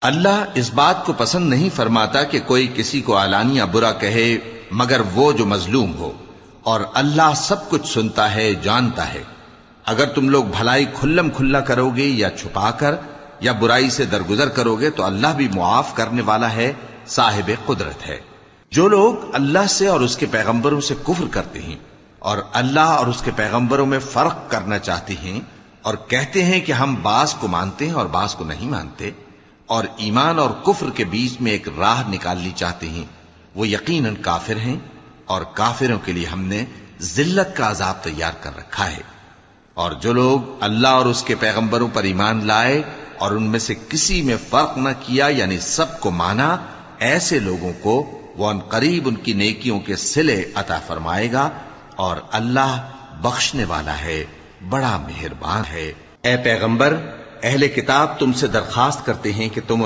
اللہ اس بات کو پسند نہیں فرماتا کہ کوئی کسی کو علانیہ برا کہے مگر وہ جو مظلوم ہو، اور اللہ سب کچھ سنتا ہے، جانتا ہے۔ اگر تم لوگ بھلائی کھلم کھلا کرو گے یا چھپا کر یا برائی سے درگزر کرو گے تو اللہ بھی معاف کرنے والا ہے، صاحب قدرت ہے۔ جو لوگ اللہ سے اور اس کے پیغمبروں سے کفر کرتے ہیں اور اللہ اور اس کے پیغمبروں میں فرق کرنا چاہتے ہیں اور کہتے ہیں کہ ہم بعض کو مانتے ہیں اور بعض کو نہیں مانتے، اور ایمان اور کفر کے بیچ میں ایک راہ نکالنی چاہتے ہیں، وہ یقیناً کافر ہیں، اور کافروں کے لیے ہم نے ذلت کا عذاب تیار کر رکھا ہے۔ اور جو لوگ اللہ اور اس کے پیغمبروں پر ایمان لائے اور ان میں سے کسی میں فرق نہ کیا یعنی سب کو مانا، ایسے لوگوں کو وہ ان قریب ان کی نیکیوں کے صلے عطا فرمائے گا، اور اللہ بخشنے والا ہے، بڑا مہربان ہے۔ اے پیغمبر، اہل کتاب تم سے درخواست کرتے ہیں کہ تم